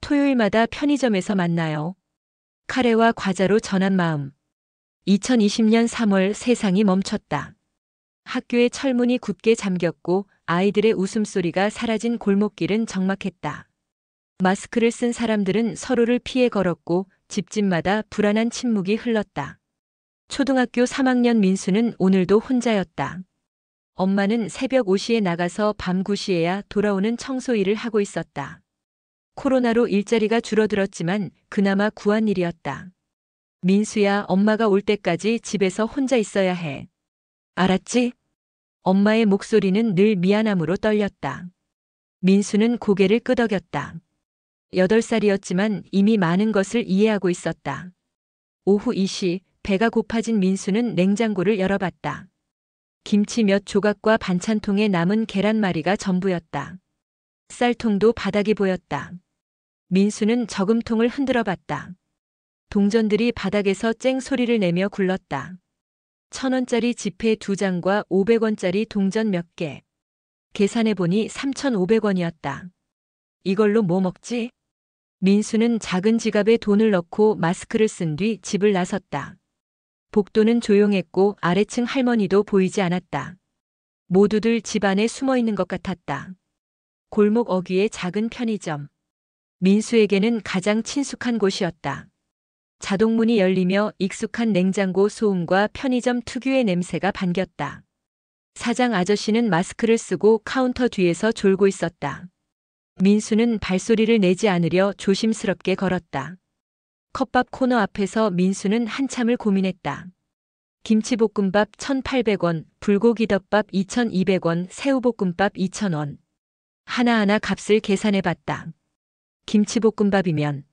토요일마다 편의점에서 만나요. 카레와 과자로 전한 마음. 2020년 3월 세상이 멈췄다. 학교의 철문이 굳게 잠겼고 아이들의 웃음소리가 사라진 골목길은 적막했다. 마스크를 쓴 사람들은 서로를 피해 걸었고 집집마다 불안한 침묵이 흘렀다. 초등학교 3학년 민수는 오늘도 혼자였다. 엄마는 새벽 5시에 나가서 밤 9시에야 돌아오는 청소 일을 하고 있었다. 코로나로 일자리가 줄어들었지만 그나마 구한 일이었다. 민수야, 엄마가 올 때까지 집에서 혼자 있어야 해. 알았지? 엄마의 목소리는 늘 미안함으로 떨렸다. 민수는 고개를 끄덕였다. 8살이었지만 이미 많은 것을 이해하고 있었다. 오후 2시, 배가 고파진 민수는 냉장고를 열어봤다. 김치 몇 조각과 반찬통에 남은 계란말이가 전부였다. 쌀통도 바닥에 보였다. 민수는 저금통을 흔들어 봤다. 동전들이 바닥에서 쨍 소리를 내며 굴렀다. 1,000원짜리 지폐 2장과 500원짜리 동전 몇 개. 계산해보니 3,500원이었다. 이걸로 뭐 먹지? 민수는 작은 지갑에 돈을 넣고 마스크를 쓴 뒤 집을 나섰다. 복도는 조용했고 아래층 할머니도 보이지 않았다. 모두들 집 안에 숨어 있는 것 같았다. 골목 어귀의 작은 편의점. 민수에게는 가장 친숙한 곳이었다. 자동문이 열리며 익숙한 냉장고 소음과 편의점 특유의 냄새가 반겼다. 사장 아저씨는 마스크를 쓰고 카운터 뒤에서 졸고 있었다. 민수는 발소리를 내지 않으려 조심스럽게 걸었다. 컵밥 코너 앞에서 민수는 한참을 고민했다. 김치볶음밥 1,800원, 불고기덮밥 2,200원, 새우볶음밥 2,000원. 하나하나 값을 계산해봤다. 김치볶음밥이면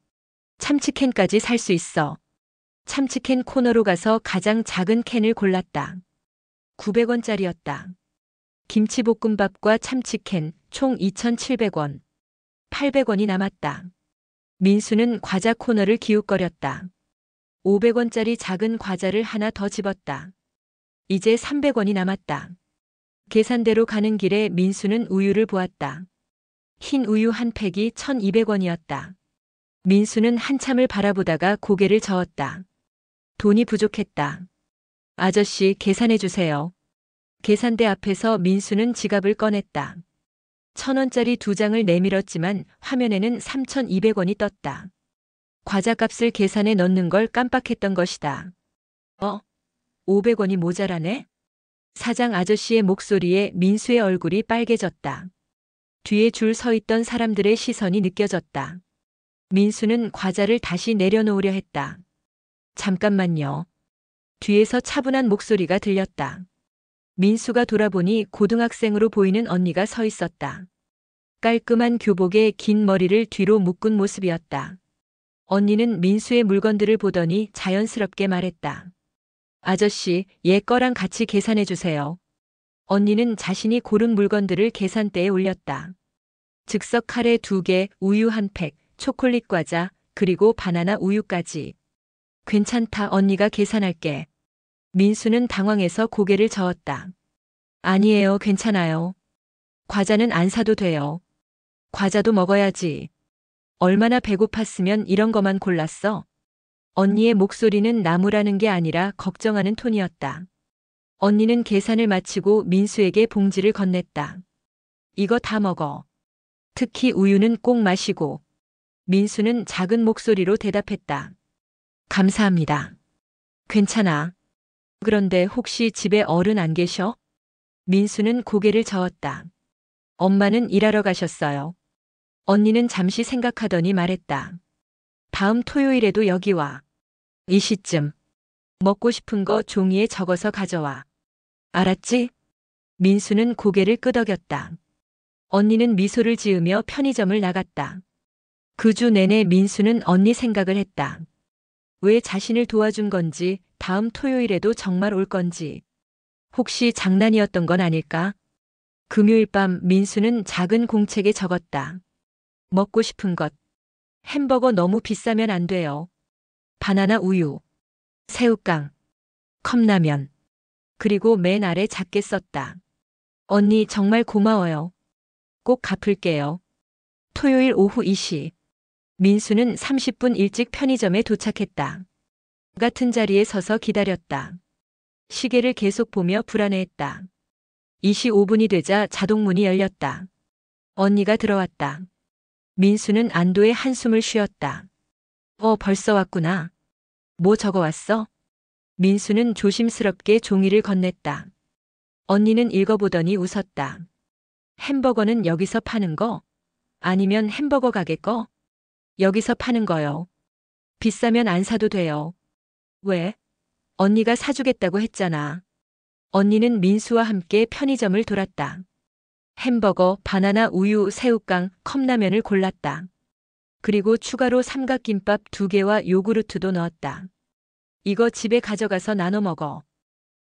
참치캔까지 살 수 있어. 참치캔 코너로 가서 가장 작은 캔을 골랐다. 900원짜리였다. 김치볶음밥과 참치캔 총 2,700원. 800원이 남았다. 민수는 과자 코너를 기웃거렸다. 500원짜리 작은 과자를 하나 더 집었다. 이제 300원이 남았다. 계산대로 가는 길에 민수는 우유를 보았다. 흰 우유 한 팩이 1,200원이었다. 민수는 한참을 바라보다가 고개를 저었다. 돈이 부족했다. 아저씨, 계산해 주세요. 계산대 앞에서 민수는 지갑을 꺼냈다. 1,000원짜리 2장을 내밀었지만 화면에는 3,200원이 떴다. 과자값을 계산에 넣는 걸 깜빡했던 것이다. 500원이 모자라네? 사장 아저씨의 목소리에 민수의 얼굴이 빨개졌다. 뒤에 줄 서 있던 사람들의 시선이 느껴졌다. 민수는 과자를 다시 내려놓으려 했다. 잠깐만요. 뒤에서 차분한 목소리가 들렸다. 민수가 돌아보니 고등학생으로 보이는 언니가 서 있었다. 깔끔한 교복에 긴 머리를 뒤로 묶은 모습이었다. 언니는 민수의 물건들을 보더니 자연스럽게 말했다. 아저씨, 얘 거랑 같이 계산해 주세요. 언니는 자신이 고른 물건들을 계산대에 올렸다. 즉석 카레 2개, 우유 한 팩, 초콜릿 과자, 그리고 바나나 우유까지. 괜찮다, 언니가 계산할게. 민수는 당황해서 고개를 저었다. 아니에요, 괜찮아요. 과자는 안 사도 돼요. 과자도 먹어야지. 얼마나 배고팠으면 이런 거만 골랐어? 언니의 목소리는 나무라는 게 아니라 걱정하는 톤이었다. 언니는 계산을 마치고 민수에게 봉지를 건넸다. 이거 다 먹어. 특히 우유는 꼭 마시고. 민수는 작은 목소리로 대답했다. 감사합니다. 괜찮아. 그런데 혹시 집에 어른 안 계셔? 민수는 고개를 저었다. 엄마는 일하러 가셨어요. 언니는 잠시 생각하더니 말했다. 다음 토요일에도 여기 와. 이 시쯤. 먹고 싶은 거 종이에 적어서 가져와. 알았지? 민수는 고개를 끄덕였다. 언니는 미소를 지으며 편의점을 나갔다. 그 주 내내 민수는 언니 생각을 했다. 왜 자신을 도와준 건지, 다음 토요일에도 정말 올 건지. 혹시 장난이었던 건 아닐까? 금요일 밤 민수는 작은 공책에 적었다. 먹고 싶은 것. 햄버거 너무 비싸면 안 돼요. 바나나 우유. 새우깡. 컵라면. 그리고 맨 아래 작게 썼다. 언니 정말 고마워요. 꼭 갚을게요. 토요일 오후 2시. 민수는 30분 일찍 편의점에 도착했다. 같은 자리에 서서 기다렸다. 시계를 계속 보며 불안해했다. 25분이 되자 자동문이 열렸다. 언니가 들어왔다. 민수는 안도의 한숨을 쉬었다. 벌써 왔구나. 뭐 적어왔어? 민수는 조심스럽게 종이를 건넸다. 언니는 읽어보더니 웃었다. 햄버거는 여기서 파는 거? 아니면 햄버거 가게 거? 여기서 파는 거요. 비싸면 안 사도 돼요. 왜? 언니가 사주겠다고 했잖아. 언니는 민수와 함께 편의점을 돌았다. 햄버거, 바나나 우유, 새우깡, 컵라면을 골랐다. 그리고 추가로 삼각김밥 2개와 요구르트도 넣었다. 이거 집에 가져가서 나눠 먹어.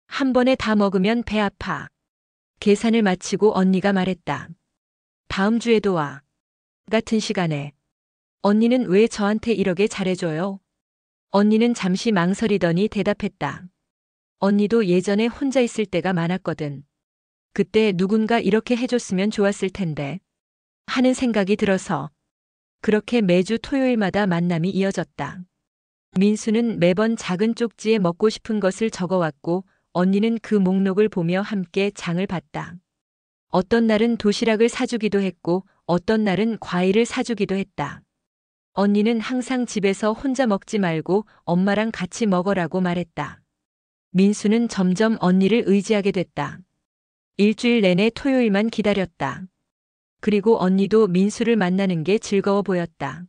한 번에 다 먹으면 배 아파. 계산을 마치고 언니가 말했다. 다음 주에도 와. 같은 시간에. 언니는 왜 저한테 이렇게 잘해줘요? 언니는 잠시 망설이더니 대답했다. 언니도 예전에 혼자 있을 때가 많았거든. 그때 누군가 이렇게 해줬으면 좋았을 텐데. 하는 생각이 들어서. 그렇게 매주 토요일마다 만남이 이어졌다. 민수는 매번 작은 쪽지에 먹고 싶은 것을 적어왔고 언니는 그 목록을 보며 함께 장을 봤다. 어떤 날은 도시락을 사주기도 했고 어떤 날은 과일을 사주기도 했다. 언니는 항상 집에서 혼자 먹지 말고 엄마랑 같이 먹으라고 말했다. 민수는 점점 언니를 의지하게 됐다. 일주일 내내 토요일만 기다렸다. 그리고 언니도 민수를 만나는 게 즐거워 보였다.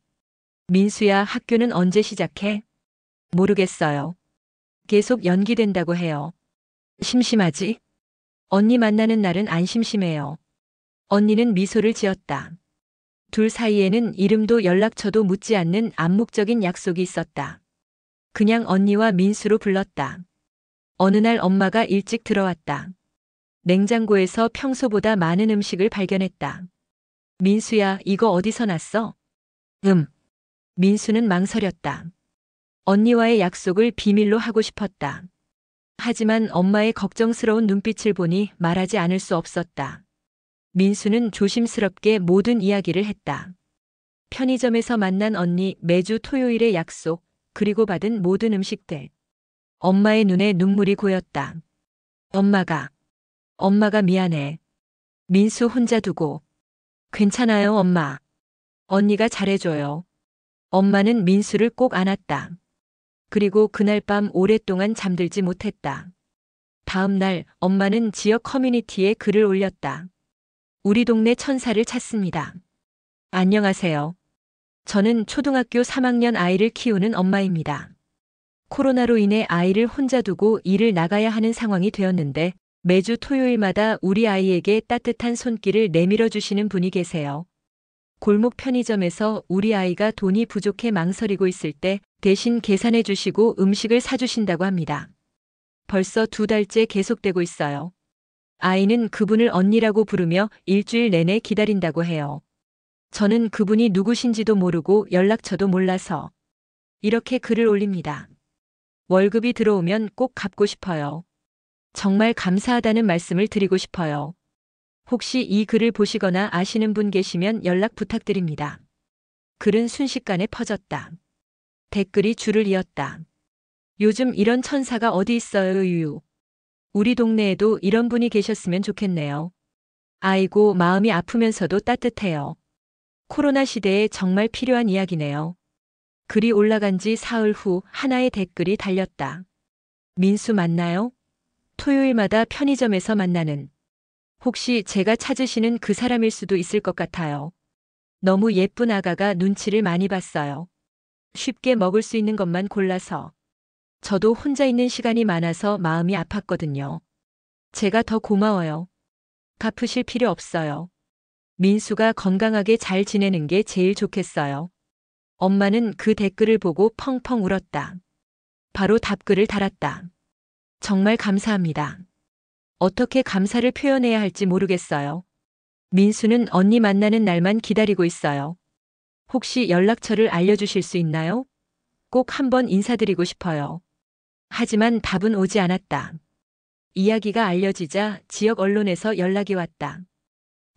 민수야, 학교는 언제 시작해? 모르겠어요. 계속 연기된다고 해요. 심심하지? 언니 만나는 날은 안 심심해요. 언니는 미소를 지었다. 둘 사이에는 이름도 연락처도 묻지 않는 암묵적인 약속이 있었다. 그냥 언니와 민수로 불렀다. 어느 날 엄마가 일찍 들어왔다. 냉장고에서 평소보다 많은 음식을 발견했다. 민수야, 이거 어디서 났어? 민수는 망설였다. 언니와의 약속을 비밀로 하고 싶었다. 하지만 엄마의 걱정스러운 눈빛을 보니 말하지 않을 수 없었다. 민수는 조심스럽게 모든 이야기를 했다. 편의점에서 만난 언니, 매주 토요일의 약속, 그리고 받은 모든 음식들. 엄마의 눈에 눈물이 고였다. 엄마가 미안해. 민수 혼자 두고. 괜찮아요, 엄마. 언니가 잘해줘요. 엄마는 민수를 꼭 안았다. 그리고 그날 밤 오랫동안 잠들지 못했다. 다음 날 엄마는 지역 커뮤니티에 글을 올렸다. 우리 동네 천사를 찾습니다. 안녕하세요. 저는 초등학교 3학년 아이를 키우는 엄마입니다. 코로나로 인해 아이를 혼자 두고 일을 나가야 하는 상황이 되었는데 매주 토요일마다 우리 아이에게 따뜻한 손길을 내밀어 주시는 분이 계세요. 골목 편의점에서 우리 아이가 돈이 부족해 망설이고 있을 때 대신 계산해 주시고 음식을 사주신다고 합니다. 벌써 2달째 계속되고 있어요. 아이는 그분을 언니라고 부르며 일주일 내내 기다린다고 해요. 저는 그분이 누구신지도 모르고 연락처도 몰라서 이렇게 글을 올립니다. 월급이 들어오면 꼭 갚고 싶어요. 정말 감사하다는 말씀을 드리고 싶어요. 혹시 이 글을 보시거나 아시는 분 계시면 연락 부탁드립니다. 글은 순식간에 퍼졌다. 댓글이 줄을 이었다. 요즘 이런 천사가 어디 있어요, 유유. 우리 동네에도 이런 분이 계셨으면 좋겠네요. 아이고, 마음이 아프면서도 따뜻해요. 코로나 시대에 정말 필요한 이야기네요. 글이 올라간 지 사흘 후 하나의 댓글이 달렸다. 민수 맞나요? 토요일마다 편의점에서 만나는. 혹시 제가 찾으시는 그 사람일 수도 있을 것 같아요. 너무 예쁜 아가가 눈치를 많이 봤어요. 쉽게 먹을 수 있는 것만 골라서. 저도 혼자 있는 시간이 많아서 마음이 아팠거든요. 제가 더 고마워요. 갚으실 필요 없어요. 민수가 건강하게 잘 지내는 게 제일 좋겠어요. 엄마는 그 댓글을 보고 펑펑 울었다. 바로 답글을 달았다. 정말 감사합니다. 어떻게 감사를 표현해야 할지 모르겠어요. 민수는 언니 만나는 날만 기다리고 있어요. 혹시 연락처를 알려주실 수 있나요? 꼭 한번 인사드리고 싶어요. 하지만 답은 오지 않았다. 이야기가 알려지자 지역 언론에서 연락이 왔다.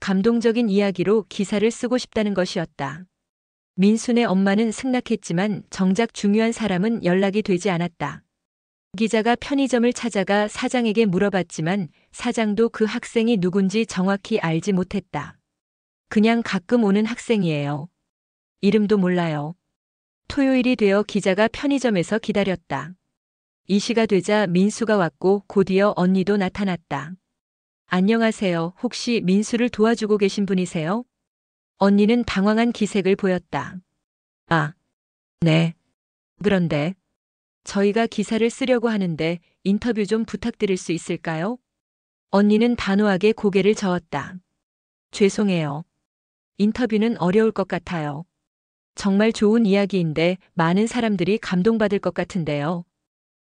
감동적인 이야기로 기사를 쓰고 싶다는 것이었다. 민순의 엄마는 승낙했지만 정작 중요한 사람은 연락이 되지 않았다. 기자가 편의점을 찾아가 사장에게 물어봤지만 사장도 그 학생이 누군지 정확히 알지 못했다. 그냥 가끔 오는 학생이에요. 이름도 몰라요. 토요일이 되어 기자가 편의점에서 기다렸다. 이 시가 되자 민수가 왔고 곧이어 언니도 나타났다. 안녕하세요. 혹시 민수를 도와주고 계신 분이세요? 언니는 당황한 기색을 보였다. 아, 네. 그런데 저희가 기사를 쓰려고 하는데 인터뷰 좀 부탁드릴 수 있을까요? 언니는 단호하게 고개를 저었다. 죄송해요. 인터뷰는 어려울 것 같아요. 정말 좋은 이야기인데 많은 사람들이 감동받을 것 같은데요.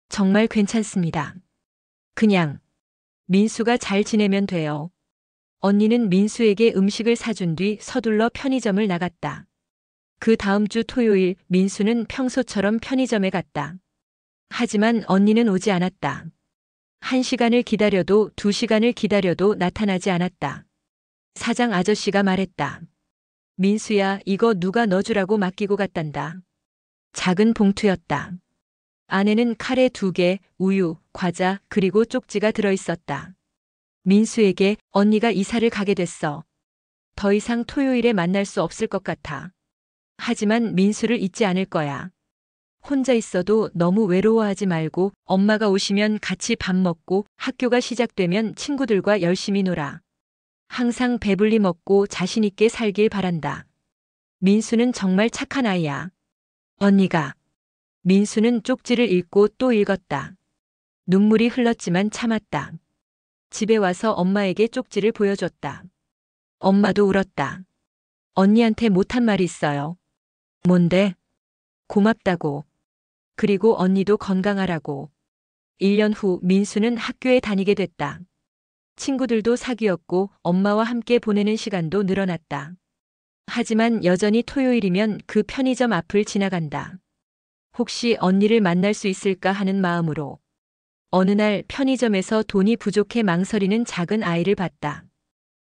정말 괜찮습니다. 그냥 민수가 잘 지내면 돼요. 언니는 민수에게 음식을 사준 뒤 서둘러 편의점을 나갔다. 그 다음 주 토요일 민수는 평소처럼 편의점에 갔다. 하지만 언니는 오지 않았다. 1시간을 기다려도 2시간을 기다려도 나타나지 않았다. 사장 아저씨가 말했다. 민수야, 이거 누가 넣어주라고 맡기고 갔단다. 작은 봉투였다. 안에는 카레 2개, 우유, 과자, 그리고 쪽지가 들어있었다. 민수에게 언니가 이사를 가게 됐어. 더 이상 토요일에 만날 수 없을 것 같아. 하지만 민수를 잊지 않을 거야. 혼자 있어도 너무 외로워하지 말고 엄마가 오시면 같이 밥 먹고 학교가 시작되면 친구들과 열심히 놀아. 항상 배불리 먹고 자신 있게 살길 바란다. 민수는 정말 착한 아이야. 언니가. 민수는 쪽지를 읽고 또 읽었다. 눈물이 흘렀지만 참았다. 집에 와서 엄마에게 쪽지를 보여줬다. 엄마도 울었다. 언니한테 못한 말이 있어요. 뭔데? 고맙다고. 그리고 언니도 건강하라고. 1년 후 민수는 학교에 다니게 됐다. 친구들도 사귀었고 엄마와 함께 보내는 시간도 늘어났다. 하지만 여전히 토요일이면 그 편의점 앞을 지나간다. 혹시 언니를 만날 수 있을까 하는 마음으로. 어느 날 편의점에서 돈이 부족해 망설이는 작은 아이를 봤다.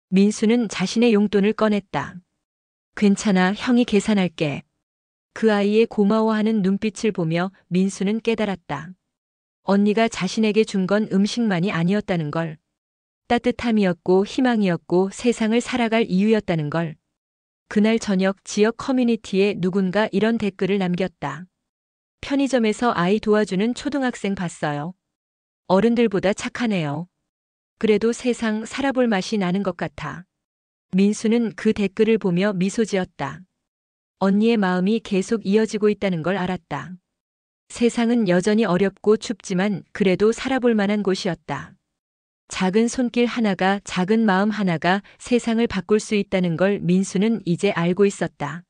민수는 자신의 용돈을 꺼냈다. 괜찮아, 형이 계산할게. 그 아이의 고마워하는 눈빛을 보며 민수는 깨달았다. 언니가 자신에게 준 건 음식만이 아니었다는 걸. 따뜻함이었고 희망이었고 세상을 살아갈 이유였다는 걸. 그날 저녁 지역 커뮤니티에 누군가 이런 댓글을 남겼다. 편의점에서 아이 도와주는 초등학생 봤어요. 어른들보다 착하네요. 그래도 세상 살아볼 맛이 나는 것 같아. 민수는 그 댓글을 보며 미소 지었다. 언니의 마음이 계속 이어지고 있다는 걸 알았다. 세상은 여전히 어렵고 춥지만 그래도 살아볼 만한 곳이었다. 작은 손길 하나가, 작은 마음 하나가 세상을 바꿀 수 있다는 걸 민수는 이제 알고 있었다.